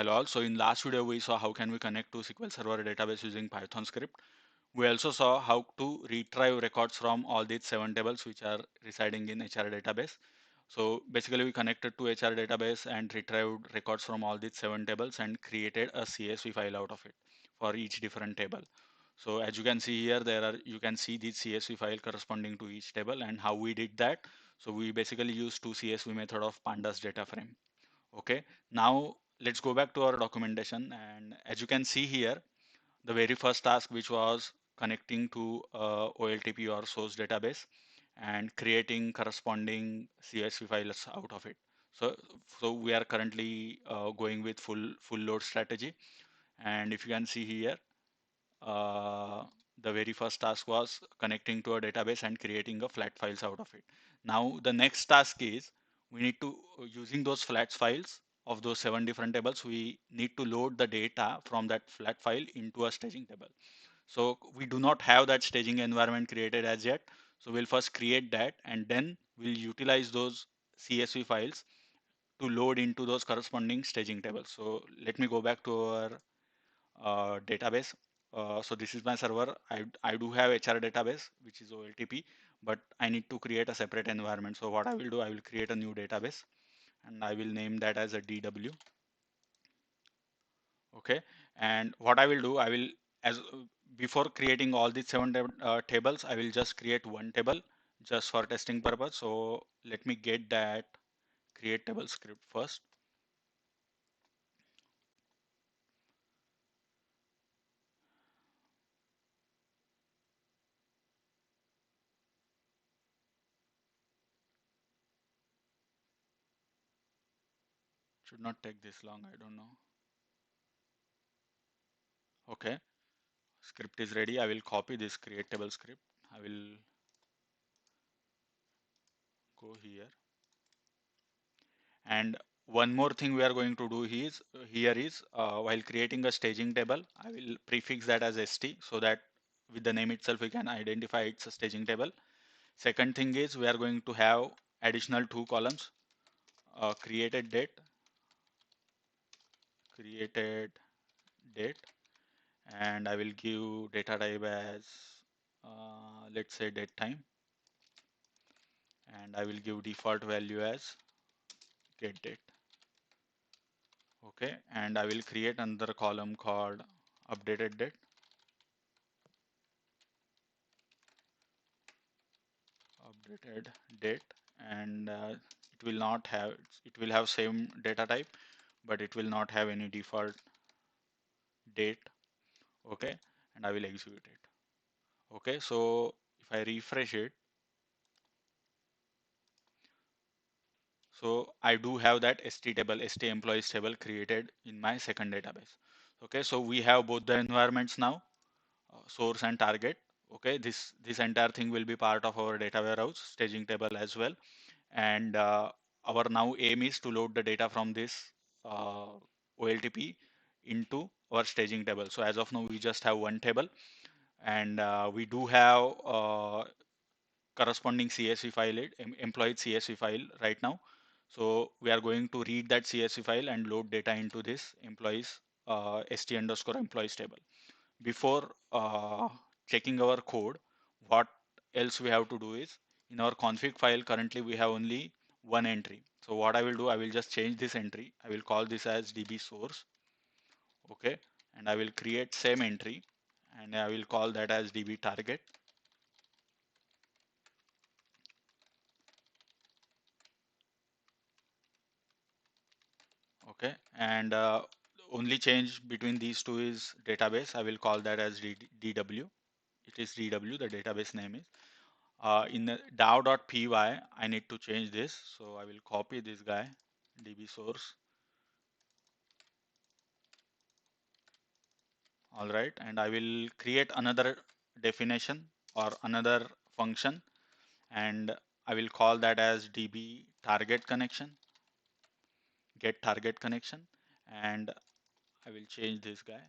Hello all. So in last video we saw how can we connect to SQL Server database using Python script. We also saw how to retrieve records from all these 7 tables which are residing in HR database. So basically we connected to HR database and retrieved records from all these 7 tables and created a CSV file out of it for each different table. So as you can see here, you can see the CSV file corresponding to each table and how we did that. So we basically used two CSV method of pandas data frame. Okay, now let's go back to our documentation, and as you can see here, the very first task which was connecting to OLTP or source database and creating corresponding CSV files out of it. So we are currently going with full load strategy, and if you can see here, uh, the very first task was connecting to a database and creating a flat files out of it. Now the next task is we need to using those flat files of those 7 different tables, we need to load the data from that flat file into a staging table. So we do not have that staging environment created as yet. So we'll first create that and then we'll utilize those CSV files to load into those corresponding staging tables. So let me go back to our database. So this is my server. I do have HR database, which is OLTP, but I need to create a separate environment. So what I will do, I will create a new database and I will name that as a DW. Okay. And what I will do, I will, as before creating all these 7 tables, I will just create one table just for testing purpose. So let me get that create table script first. Should not take this long. I don't know. Okay. Script is ready. I will copy this create table script. I will go here. And one more thing we are going to do here is while creating a staging table, I will prefix that as ST so that with the name itself we can identify it's a staging table. Second thing is we are going to have additional 2 columns, created date, and I will give data type as let's say date time, and I will give default value as get date. Okay, and I will create another column called updated date, updated date, and it will have same data type, but it will not have any default date. Okay, and I will execute it. Okay, so if I refresh it, so I do have that ST table, ST employees table created in my second database. Okay, so we have both the environments now, source and target. Okay, this entire thing will be part of our data warehouse staging table as well. And our now aim is to load the data from this OLTP into our staging table. So as of now, we just have one table, and we do have corresponding CSV file, employee CSV file right now. So we are going to read that CSV file and load data into this employees st underscore employees table. Before checking our code, what else we have to do is in our config file, currently we have only one entry. So what I will do, I will just change this entry. I will call this as db source. Okay. And I will create same entry and I will call that as db target. Okay. And only change between these two is database. I will call that as DW. It is DW, the database name is. In the DAO.py, I need to change this. So I will copy this guy, DB source. All right. And I will create another definition or another function. And I will call that as DB target connection, get target connection. And I will change this guy.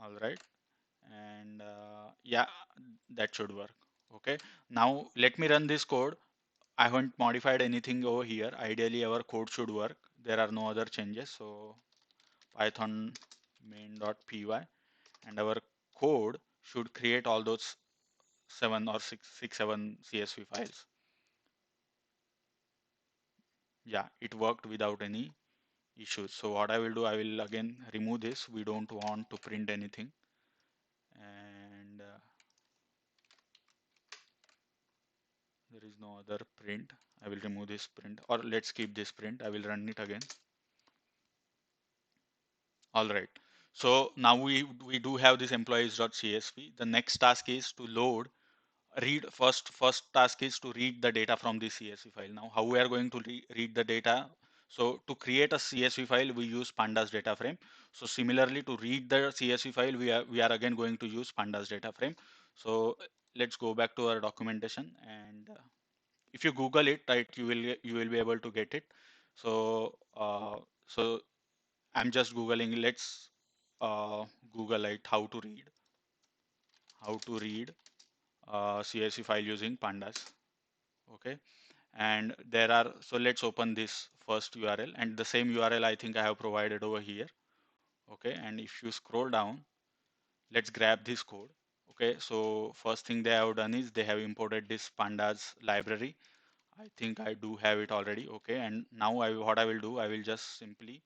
All right. And yeah, that should work. Okay. Now let me run this code. I haven't modified anything over here. Ideally, our code should work. There are no other changes. So Python main.py, and our code should create all those seven or six, seven CSV files. Yeah, it worked without any issues. So what I will do, I will again remove this. We don't want to print anything. And there is no other print. I will remove this print, or let's keep this print. I will run it again. All right. So now we do have this employees.csv. The next task is to load read first task is to read the data from the CSV file. Now how we are going to read the data? So to create a CSV file, we use pandas data frame. So similarly, to read the CSV file, we are again going to use pandas data frame. So let's go back to our documentation, and if you Google it, right, you will be able to get it. So so I'm just Googling. Let's Google it, how to read CSV file using pandas. Okay, and there are, so let's open this first URL, and the same URL I think I have provided over here. Okay, and if you scroll down, let's grab this code. Okay, so first thing they have done is they have imported this pandas library. I think I do have it already. Okay, and now what I will do, I will just simply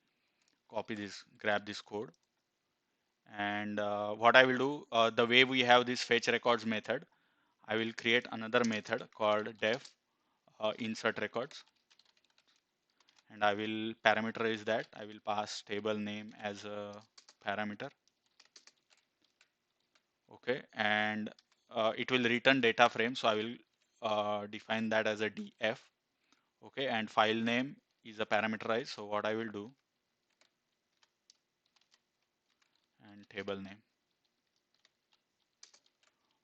copy this, grab this code, and what I will do, the way we have this fetch records method, I will create another method called def insert records, and I will parameterize that. I will pass table name as a parameter. Okay, and it will return data frame, so I will define that as a df. Okay, and file name is a parameterized, so what I will do, and table name.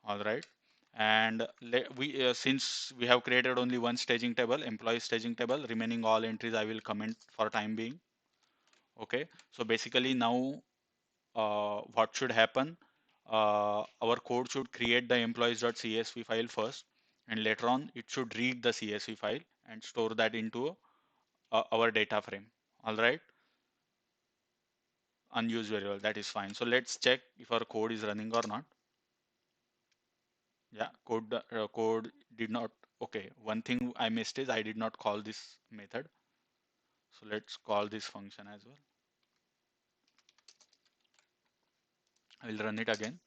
All right, and we since we have created only one staging table, employee staging table, remaining all entries I will comment for time being. Okay, so basically now what should happen, our code should create the employees.csv file first, and later on it should read the CSV file and store that into our data frame. All right, unused variable, that is fine. So let's check if our code is running or not. Yeah, code did not. Okay, one thing I missed is I did not call this method. So let's call this function as well. I will run it again.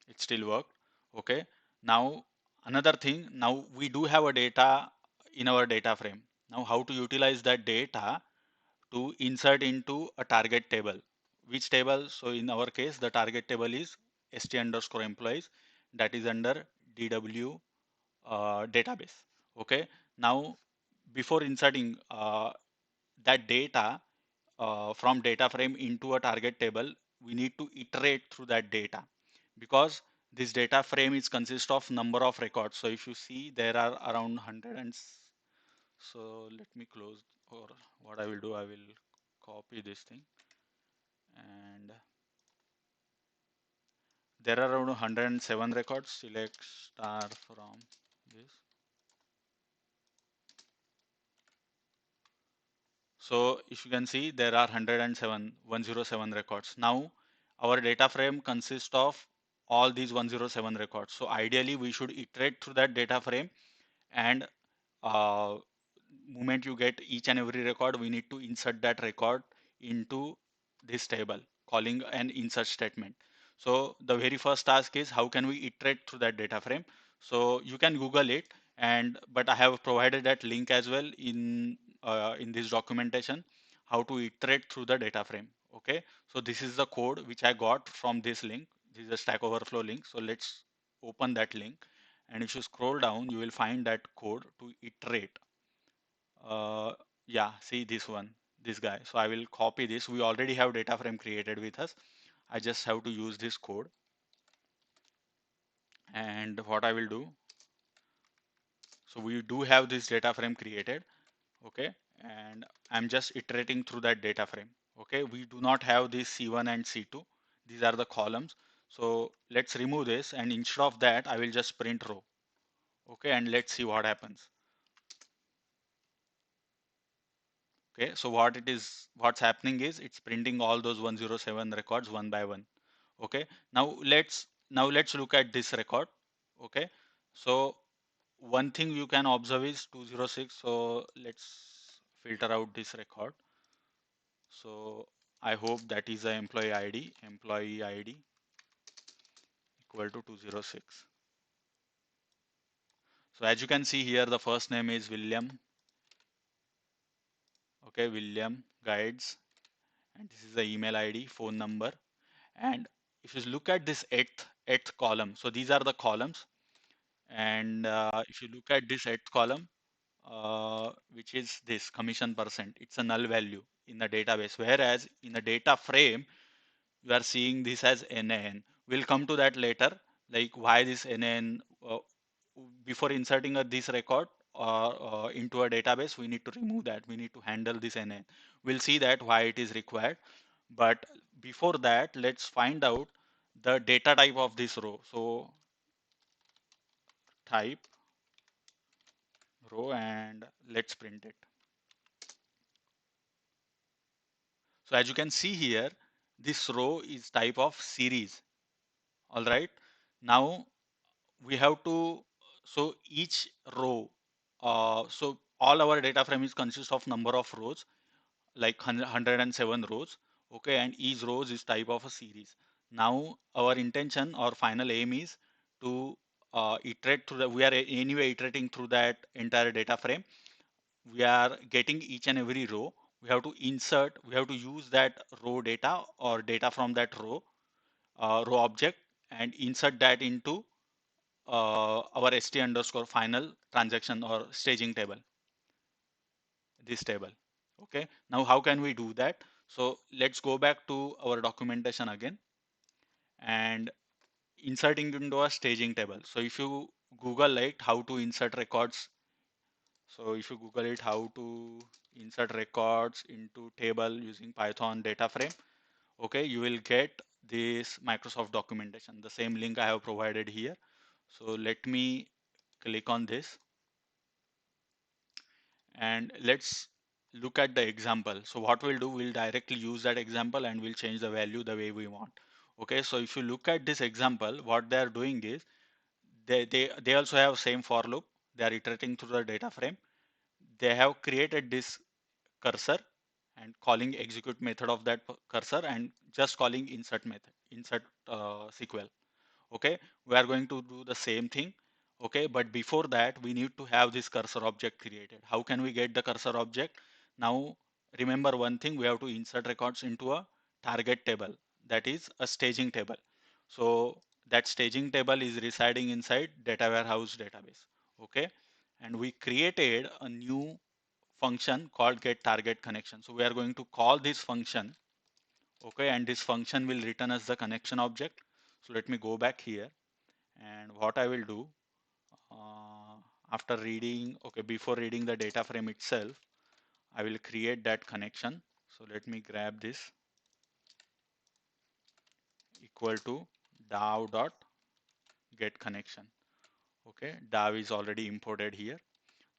It still worked. Okay, now another thing, now we do have a data in our data frame. Now how to utilize that data to insert into a target table? Which table? So in our case, the target table is st underscore employees, that is under dw database. Okay, now before inserting that data from data frame into a target table, we need to iterate through that data, because this data frame is consist of number of records. So if you see, there are around 100 and so let me close, or what I will do, I will copy this thing, and there are around 107 records. Select star from this. So if you can see, there are 107 records. Now our data frame consists of all these 107 records. So ideally we should iterate through that data frame, and uh, moment you get each and every record, we need to insert that record into this table, calling an insert statement. So the very first task is how can we iterate through that data frame? So you can Google it, and but I have provided that link as well in this documentation, how to iterate through the data frame. Okay, so this is the code which I got from this link. This is a Stack Overflow link. So let's open that link, and if you scroll down, you will find that code to iterate. uh, yeah, see this one, this guy. So I will copy this. We already have data frame created with us. I just have to use this code, and what I will do, so we do have this data frame created. Okay, and I'm just iterating through that data frame. Okay, we do not have this C1 and C2. These are the columns. So let's remove this, and instead of that I will just print row. Okay, and let's see what happens. Okay, so what's happening is it's printing all those 107 records one by one. Okay, now let's look at this record. Okay, so one thing you can observe is 206. So let's filter out this record. So I hope that is a employee ID equal to 206. So as you can see here, the first name is William. Okay, William Guides, and this is the email ID, phone number. And if you look at this eighth column, so these are the columns. And if you look at this eighth column, which is this commission percent, it's a null value in the database. Whereas in the data frame, you are seeing this as NaN. We'll come to that later, like why this NaN. Before inserting this record into a database, we need to remove that. We need to handle this NaN. We'll see that why it is required. But before that, let's find out the data type of this row. So type row and let's print it. So as you can see here, this row is type of series. All right. Now we have to, so each row, so all our data frame is consists of number of rows, like 107 rows. Okay, and each rows is type of a series. Now our intention or final aim is to iterate through we are anyway iterating through that entire data frame. We are getting each and every row. We have to use that row data or data from that row object, and insert that into our st underscore final transaction or staging table, this table. Okay, now how can we do that? So let's go back to our documentation again and inserting into a staging table. So if you Google like how to insert records, so if you Google it how to insert records into table using Python data frame, okay, you will get this Microsoft documentation, the same link I have provided here. So let me click on this and let's look at the example. So what we'll do, we'll directly use that example and we'll change the value the way we want. Okay, so if you look at this example, what they are doing is they also have same for loop. They are iterating through the data frame. They have created this cursor and calling execute method of that cursor and just calling insert method, insert SQL. Okay, we are going to do the same thing. Okay, but before that we need to have this cursor object created. How can we get the cursor object? Now remember one thing, we have to insert records into a target table, that is a staging table. So that staging table is residing inside data warehouse database. Okay, and we created a new function called get target connection. So we are going to call this function. Okay, and this function will return us the connection object. So let me go back here, and what I will do, uh, after reading, okay, before reading the data frame itself, I will create that connection. So let me grab this equal to DAO dot get connection. Okay, DAO is already imported here.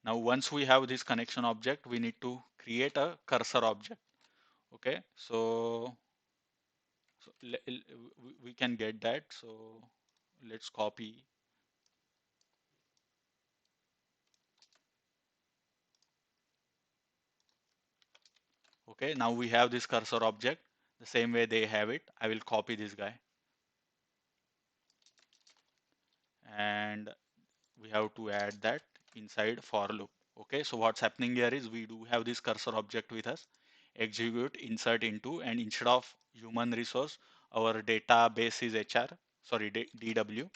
Now once we have this connection object, we need to create a cursor object. Okay, so we can get that. So let's copy. Okay, now we have this cursor object the same way they have it. I will copy this guy and we have to add that inside for loop. Okay, so what's happening here is we do have this cursor object with us, execute insert into, and instead of human resource, our database is HR, sorry, DW,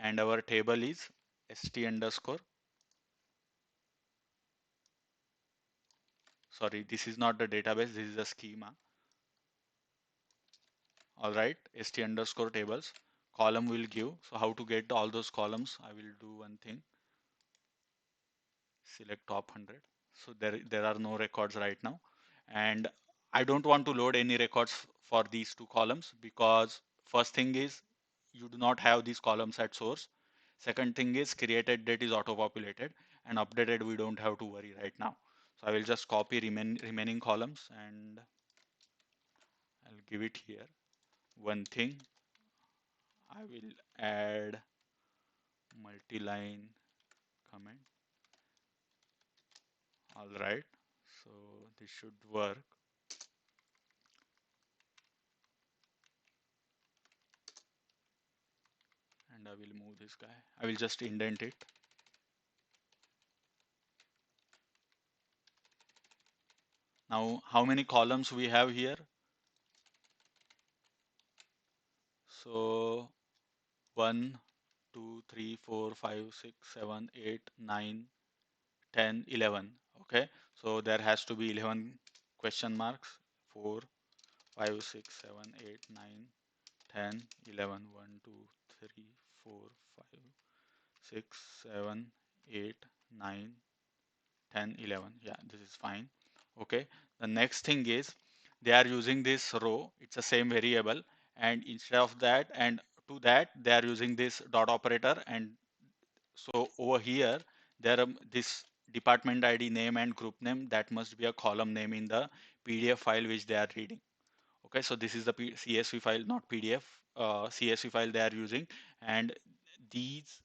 and our table is st underscore, sorry, this is not the database, this is the schema. All right, st underscore tables, column will give. So how to get all those columns? I will do one thing, select top 100. So there are no records right now, and I don't want to load any records for these two columns because first thing is you do not have these columns at source. Second thing is created date is auto populated, and updated we don't have to worry right now. So I will just copy remaining columns and I'll give it here. One thing, I will add multi-line comment. All right, so this should work. And I will move this guy. I will just indent it. Now, how many columns we have here? So 1, 2, 3, 4, 5, 6, 7, 8, 9, 10, 11. Okay, so there has to be 11 question marks. 4, 5, 6, 7, 8, 9, 10, 11. 1, 2, 3, 4, 5, 6, 7, 8, 9, 10, 11. Yeah, this is fine. Okay, the next thing is they are using this row. It's the same variable, and instead of that and to that they are using this dot operator. And so over here there this department ID name and group name, that must be a column name in the PDF file which they are reading. Okay, so this is the CSV file, not PDF. CSV file they are using, and these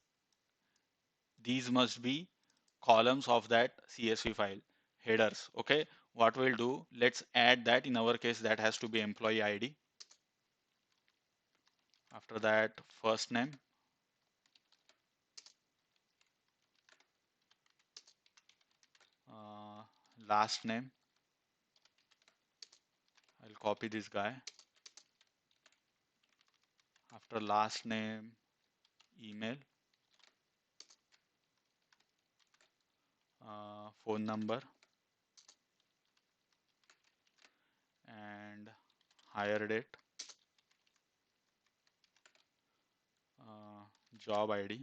these must be columns of that CSV file headers. Okay, what we'll do, let's add that. In our case that has to be employee ID. After that, first name, uh, last name. I'll copy this guy. After last name, email, phone number, and hire date, uh, job ID,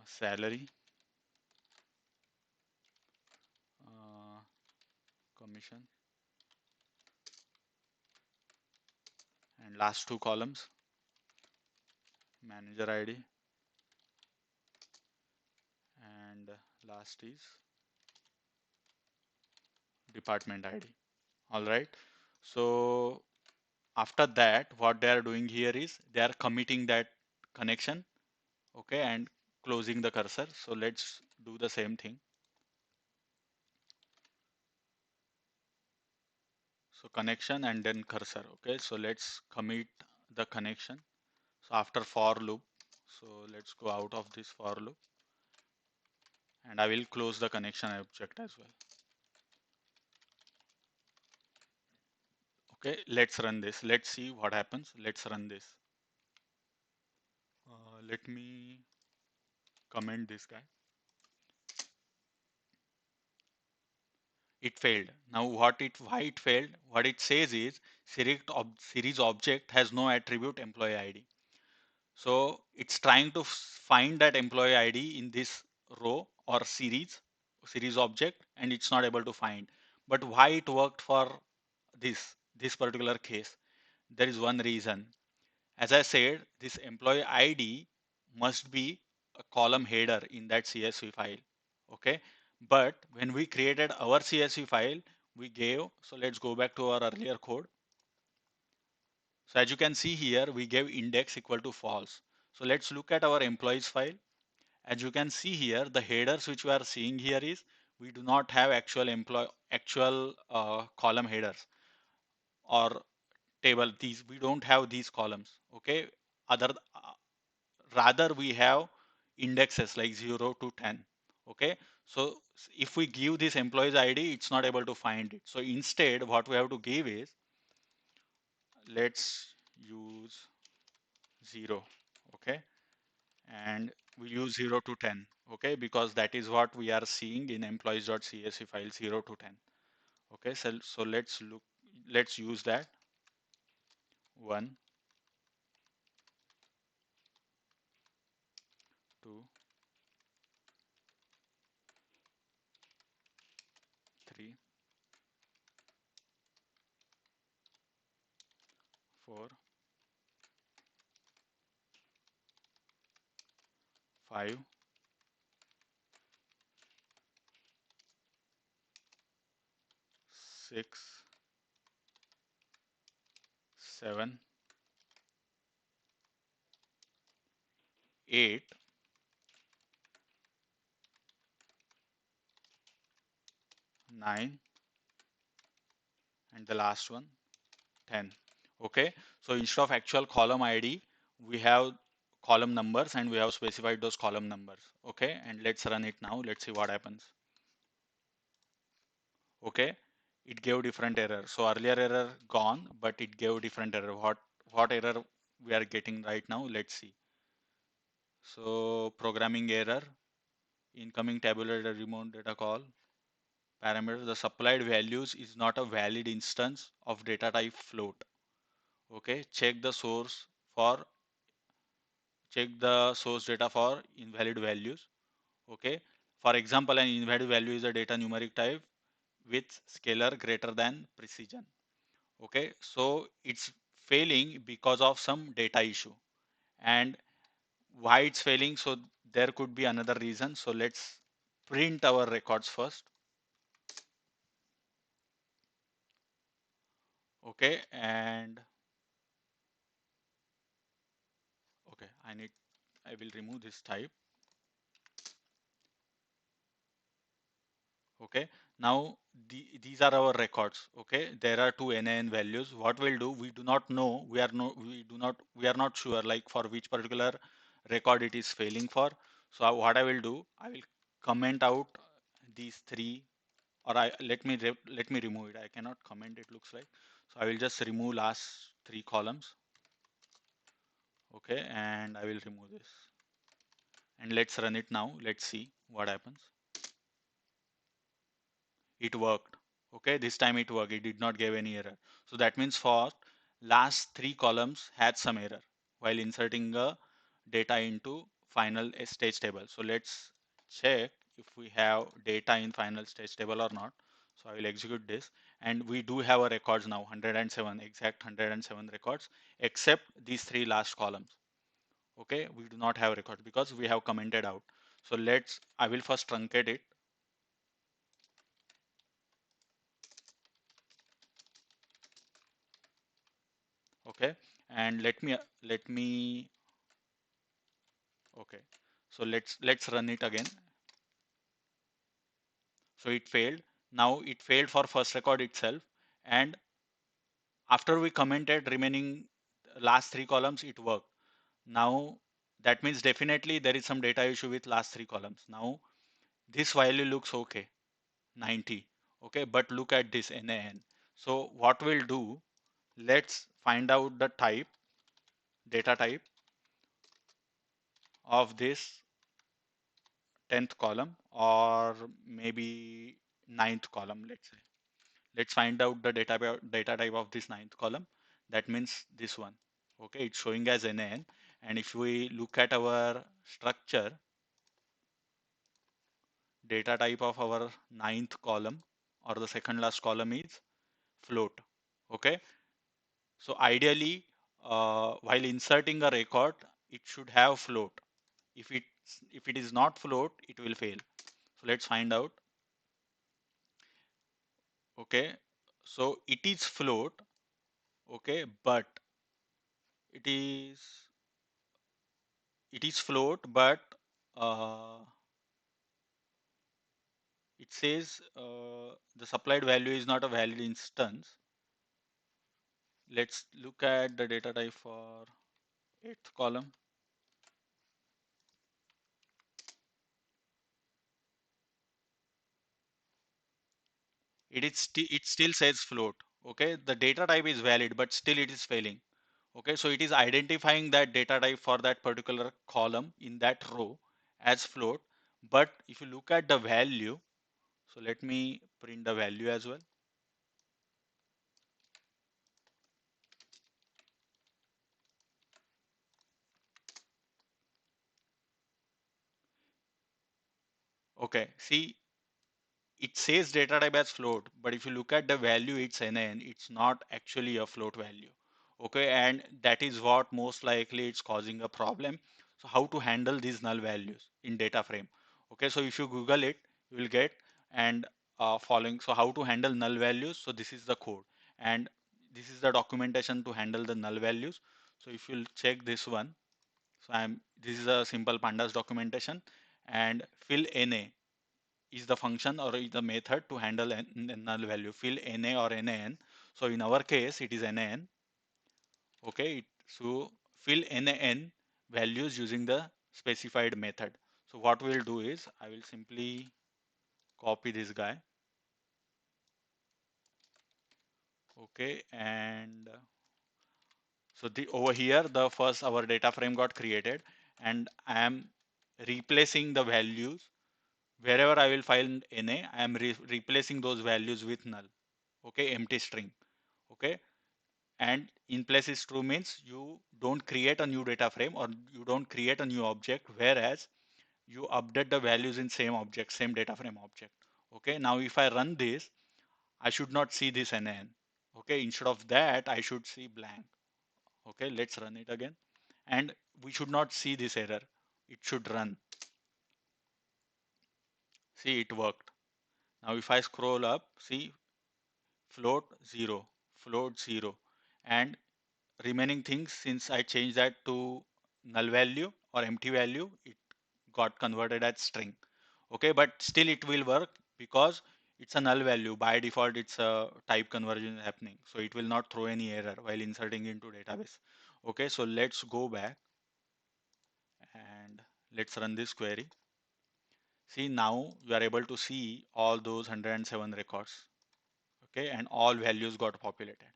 salary, uh, commission, and last two columns, manager ID, and last is department ID. All right. So after that, what they are doing here is they are committing that connection. Okay, and closing the cursor. So let's do the same thing. So connection and then cursor. Okay, so let's commit the connection. So after for loop, so let's go out of this for loop, and I will close the connection object as well. Okay, let's run this. Let's see what happens. Let's run this. Let me comment this guy. It failed. Now why it failed? What it says is series object has no attribute employee ID. So it's trying to find that employee ID in this row or series object, and it's not able to find. But why it worked for this particular case? There is one reason. As I said, this employee ID must be a column header in that CSV file. Okay, but when we created our CSV file, we gave, so let's go back to our earlier code. So as you can see here, we gave index equal to false. So let's look at our employees file. As you can see here, the headers which we are seeing here is we do not have actual column headers or table. These we don't have these columns. Okay, other rather we have indexes like 0 to 10. Okay, so if we give this employees ID, it's not able to find it. So instead what we have to give is, let's use 0. Okay, and we use 0 to 10. Okay, because that is what we are seeing in employees.csv file, 0 to 10. Okay, so let's use that. 1, 2, 3, 4, 5, 6, 7, 8, 9, and the last one 10. Okay, so instead of actual column ID, we have column numbers and we have specified those column numbers. Okay, and let's run it now. Let's see what happens. Okay, it gave different error. So earlier error gone, but it gave different error. What error we are getting right now? Let's see. So programming error, incoming tabular data remote data call, parameter, the supplied values is not a valid instance of data type float. Okay, for check the source data for invalid values. Okay, for example, an invalid value is a data numeric type with scalar greater than precision. Okay, so it's failing because of some data issue. And why it's failing? So there could be another reason. So let's print our records first. Okay, and okay, I will remove this type. Okay, now these are our records. Okay, there are two NaN values. What we'll do, we do not know, we are not sure like for which particular record it is failing for. So what I will do, I will comment out these three, or let me remove it. I cannot comment, it looks like. So I will just remove last three columns. Okay, and I will remove this. And let's run it now. Let's see what happens. It worked. Okay, this time it worked. It did not give any error. So that means for last three columns had some error while inserting the data into final stage table. So let's check if we have data in final stage table or not. So I will execute this, and we do have a records now, 107, exact 107 records, except these three last columns. Okay, we do not have records because we have commented out. So I will first truncate it. Okay, and let me okay, so let's run it again. So it failed. Now it failed for first record itself, and after we commented remaining last three columns, it worked. Now that means definitely there is some data issue with last three columns. Now this value looks okay, 90. Okay, but look at this NaN. So what we'll do, let's find out the type, data type of this 10th column, or maybe ninth column, let's say. Let's find out the data type of this ninth column. That means this one. Okay, it's showing as NaN. And if we look at our structure, data type of our ninth column or the second last column is float. Okay, so ideally, while inserting a record, it should have float. If it is not float, it will fail. So let's find out. Okay, so it is float. Okay, but it is it is float, but uh, it says the supplied value is not a valid instance. Let's look at the data type for eighth column. It still says float. Okay, the data type is valid, but still it is failing. Okay, so it is identifying that data type for that particular column in that row as float. But if you look at the value, so let me print the value as well. Okay, see, it says data type as float, but if you look at the value, it's NaN, it's not actually a float value. Okay, and that is what most likely it's causing a problem. So how to handle these null values in data frame. Okay, so if you Google it, you will get and following. So how to handle null values. So this is the code, and this is the documentation to handle the null values. So if you'll check this one, so this is a simple pandas documentation, and fill na is the function or is the method to handle null value. Fill na or nan. So in our case, it is nan. Okay, so fill nan values using the specified method. So what we'll do is I will simply copy this guy. Okay, and so the over here the first our data frame got created, and I am replacing the values wherever I will find na. I am replacing those values with null. Okay, empty string. Okay, and in place is true means you don't create a new data frame or you don't create a new object, whereas you update the values in same object, same data frame object. Okay, now if I run this, I should not see this nan. Okay, instead of that I should see blank. Okay, let's run it again, and we should not see this error. It should run. See, it worked. Now if I scroll up, see, float 0, float 0, and remaining things, since I changed that to null value or empty value, it got converted as string. Okay, but still it will work because it's a null value. By default, it's a type conversion happening. So it will not throw any error while inserting into database. Okay, so let's go back and let's run this query. See, now you are able to see all those 107 records. Okay, and all values got populated.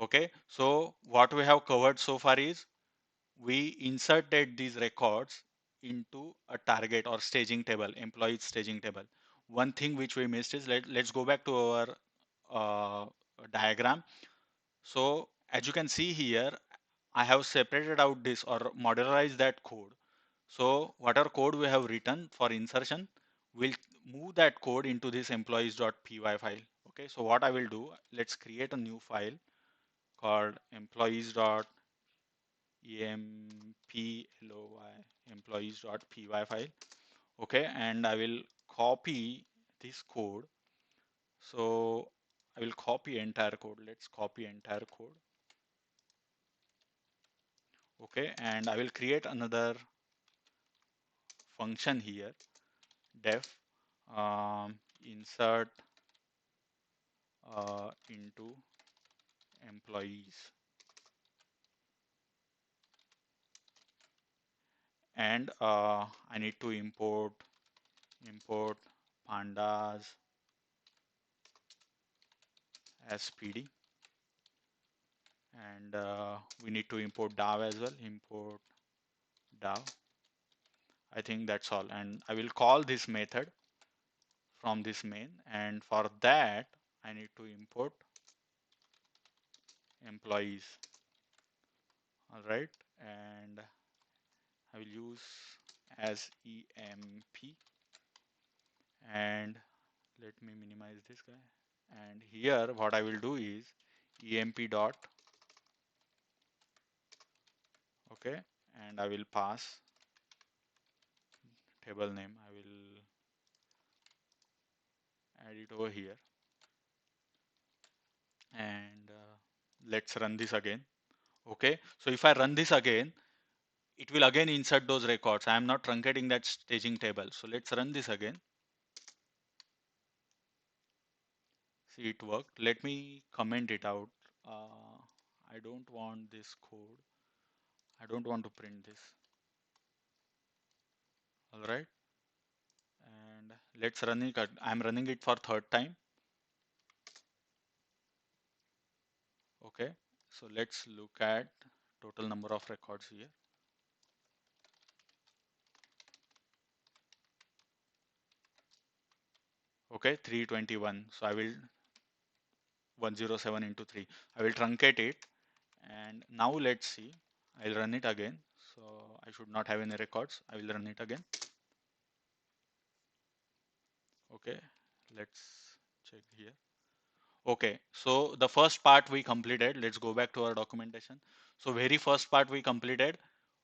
Okay, so what we have covered so far is we inserted these records into a target or staging table, employee staging table. One thing which we missed is let's go back to our uh, diagram. So as you can see here, I have separated out this or modularized that code. So whatever code we have written for insertion, we'll move that code into this employees.py file. Okay, so what I will do, let's create a new file called employees.py employees.py file. Okay, and I will copy this code. So I will copy entire code. Let's copy entire code. Okay, and I will create another function here, def insert into employees, and I need to import pandas as pd, and we need to import DAO as well. Import DAO. I think that's all, and I will call this method from this main, and for that I need to import employees. All right, and I will use as emp, and let me minimize this guy, and here what I will do is emp dot, okay, and I will pass table name. I will add it over here, and let's run this again. Okay, so if I run this again, it will again insert those records. I am not truncating that staging table. So let's run this again. See, it worked. Let me comment it out. I don't want this code. I don't want to print this. All right. And let's run it. I'm running it for third time. Okay. So let's look at total number of records here. Okay, 321. So I will 107 into 3. I will truncate it, and now let's see. I'll run it again. So I should not have any records. I will run it again. Okay, let's check here. Okay, so the first part we completed. Let's go back to our documentation. So very first part we completed.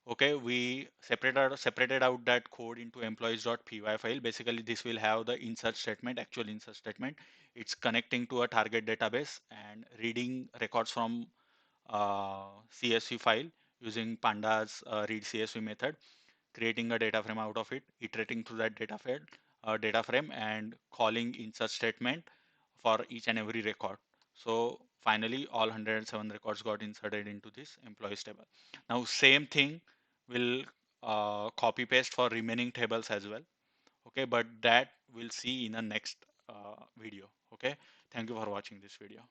Okay, we separated out that code into employees.py file. Basically, this will have the insert statement, actual insert statement. It's connecting to a target database and reading records from CSV file using pandas read CSV method, creating a data frame out of it, iterating through that data frame, and calling insert statement for each and every record. So finally, all 107 records got inserted into this employees table. Now, same thing will copy paste for remaining tables as well. Okay, but that we'll see in the next video. Okay, thank you for watching this video.